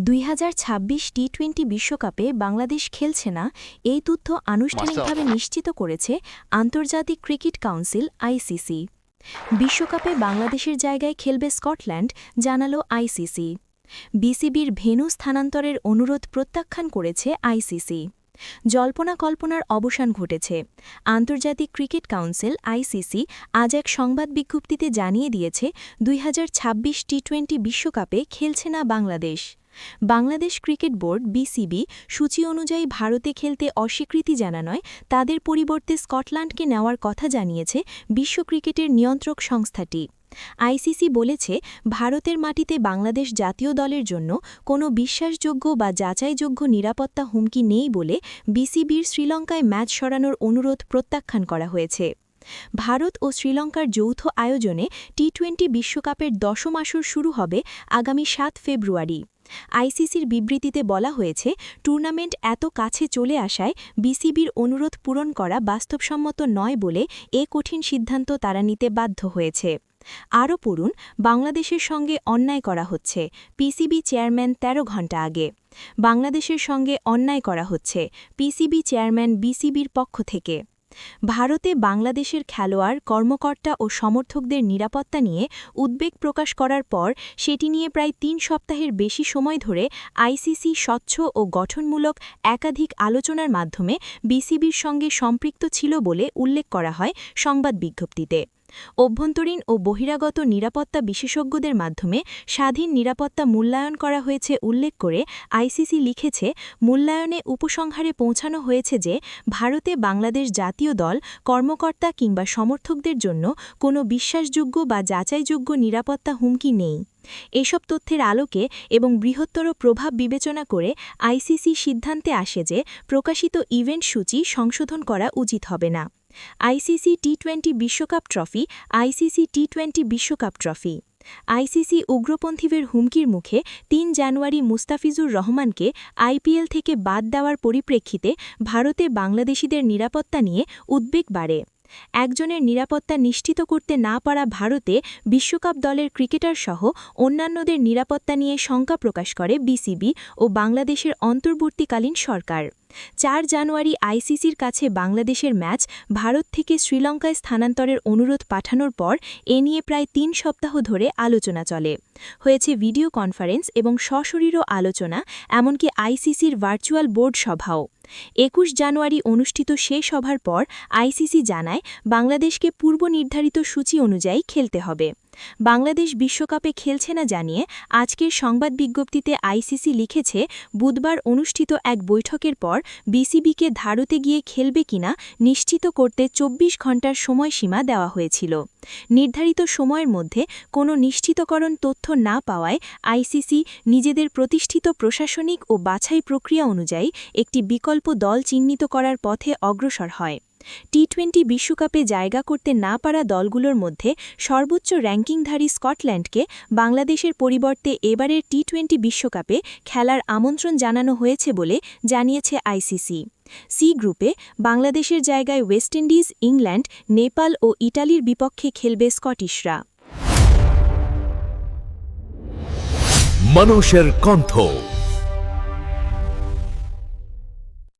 2026 টি-20 বিশ্বকাপে বাংলাদেশ খেলছে না, এই তথ্য আনুষ্ঠানিকভাবে নিশ্চিত করেছে আন্তর্জাতিক ক্রিকেট কাউন্সিল আইসিসি। বিশ্বকাপে বাংলাদেশের জায়গায় খেলবে স্কটল্যান্ড, জানালো আইসিসি। বিসিবির ভেন্যু স্থানান্তরের অনুরোধ প্রত্যাখ্যান করেছে আইসিসি। জল্পনা কল্পনার অবসান ঘটেছে। আন্তর্জাতিক ক্রিকেট কাউন্সিল আইসিসি আজ এক সংবাদ বিজ্ঞপ্তিতে জানিয়ে দিয়েছে 2026 টি-20 বিশ্বকাপে খেলছে না Bangladesh. Bangladesh cricket board BCB সূচি অনুযায়ী ভারতে খেলতে অস্বীকৃতি জানানোয় তাদের পরিবর্তে স্কটল্যান্ডকে নেওয়ার কথা জানিয়েছে বিশ্ব ক্রিকেটের নিয়ন্ত্রক সংস্থাটি। আইসিসি বলেছে, ভারতের মাটিতে বাংলাদেশ জাতীয় দলের জন্য কোনো বিশ্বাসযোগ্য বা যাচাইযোগ্য নিরাপত্তা হুমকি নেই বলে বিসিবির শ্রীলঙ্কায় ম্যাচ সরানোর অনুরোধ প্রত্যাখ্যান করা হয়েছে। ভারত ও শ্রীলঙ্কার যৌথ আয়োজনে টি-20 বিশ্বকাপের দশম আসর শুরু হবে আগামী 7 ফেব্রুয়ারি। আইসিসির বিবৃতিতে বলা হয়েছে, টুর্নামেন্ট এত কাছে চলে আসায় বিসিবির অনুরোধ পূরণ করা বাস্তবসম্মত নয় বলে এ কঠিন সিদ্ধান্ত তারা নিতে বাধ্য হয়েছে। আরও পড়ুন, বাংলাদেশের সঙ্গে অন্যায় করা হচ্ছে, পিসিবি চেয়ারম্যান 13 ঘণ্টা আগে। বাংলাদেশের সঙ্গে অন্যায় করা হচ্ছে, পিসিবি চেয়ারম্যান বিসিবির পক্ষ থেকে। ভারতে বাংলাদেশের খেলোয়াড়, কর্মকর্তা ও সমর্থকদের নিরাপত্তা নিয়ে উদ্বেগ প্রকাশ করার পর সেটি নিয়ে প্রায় 3 সপ্তাহের বেশি সময় ধরে আইসিসি স্বচ্ছ ও গঠনমূলক একাধিক আলোচনার মাধ্যমে বিসিবির সঙ্গে সম্পৃক্ত ছিল বলে উল্লেখ করা হয় সংবাদ বিজ্ঞপ্তিতে। অভ্যন্তরীণ ও বহিরাগত নিরাপত্তা বিশেষজ্ঞদের মাধ্যমে স্বাধীন নিরাপত্তা মূল্যায়ন করা হয়েছে উল্লেখ করে আইসিসি লিখেছে, মূল্যায়নে উপসংহারে পৌঁছানো হয়েছে যে ভারতে বাংলাদেশ জাতীয় দল, কর্মকর্তা কিংবা সমর্থকদের জন্য কোনো বিশ্বাসযোগ্য বা যাচাইযোগ্য নিরাপত্তা হুমকি নেই। এসব তথ্যের আলোকে এবং বৃহত্তর প্রভাব বিবেচনা করে আইসিসি সিদ্ধান্তে আসে যে প্রকাশিত ইভেন্ট সূচি সংশোধন করা উচিত হবে না। আইসিসি টি-20 বিশ্বকাপ ট্রফি, আইসিসি টি-20 বিশ্বকাপ ট্রফি। আইসিসি উগ্রপন্থীদের হুমকির মুখে 3 জানুয়ারি মুস্তাফিজুর রহমানকে আইপিএল থেকে বাদ দেওয়ার পরিপ্রেক্ষিতে ভারতে বাংলাদেশিদের নিরাপত্তা নিয়ে উদ্বেগ বাড়ে। একজনের নিরাপত্তা নিশ্চিত করতে না পারা ভারতে বিশ্বকাপ দলের ক্রিকেটারসহ অন্যান্যদের নিরাপত্তা নিয়ে শঙ্কা প্রকাশ করে বিসিবি ও বাংলাদেশের অন্তর্বর্তীকালীন সরকার। 4 জানুয়ারি আইসিসির কাছে বাংলাদেশের ম্যাচ ভারত থেকে শ্রীলঙ্কায় স্থানান্তরের অনুরোধ পাঠানোর পর এ নিয়ে প্রায় 3 সপ্তাহ ধরে আলোচনা চলে। হয়েছে ভিডিও কনফারেন্স এবং সশরীরও আলোচনা, এমনকি আইসিসির ভার্চুয়াল বোর্ড সভাও। 21 জানুয়ারি অনুষ্ঠিত সে সভার পর আইসিসি জানায়, বাংলাদেশকে পূর্ব নির্ধারিত সূচি অনুযায়ী খেলতে হবে। বাংলাদেশ বিশ্বকাপে খেলছে না জানিয়ে আজকের সংবাদ বিজ্ঞপ্তিতে আইসিসি লিখেছে, বুধবার অনুষ্ঠিত এক বৈঠকের পর বিসিবিকে ভারতে গিয়ে খেলবে কিনা নিশ্চিত করতে 24 ঘণ্টার সময়সীমা দেওয়া হয়েছিল। নির্ধারিত সময়ের মধ্যে কোনো নিশ্চিতকরণ তথ্য না পাওয়ায় আইসিসি নিজেদের প্রতিষ্ঠিত প্রশাসনিক ও বাছাই প্রক্রিয়া অনুযায়ী একটি বিকল্প দল চিহ্নিত করার পথে অগ্রসর হয়। টি-20 বিশ্বকাপে জায়গা করতে না পারা দলগুলোর মধ্যে সর্বোচ্চ র্যাঙ্কিংধারী স্কটল্যান্ডকে বাংলাদেশের পরিবর্তে এবারের টি-20 বিশ্বকাপে খেলার আমন্ত্রণ জানানো হয়েছে বলে জানিয়েছে আইসিসি। সি গ্রুপে বাংলাদেশের জায়গায় ওয়েস্ট ইন্ডিজ, ইংল্যান্ড, নেপাল ও ইটালির বিপক্ষে খেলবে স্কটিশরা। মানুষের কণ্ঠ।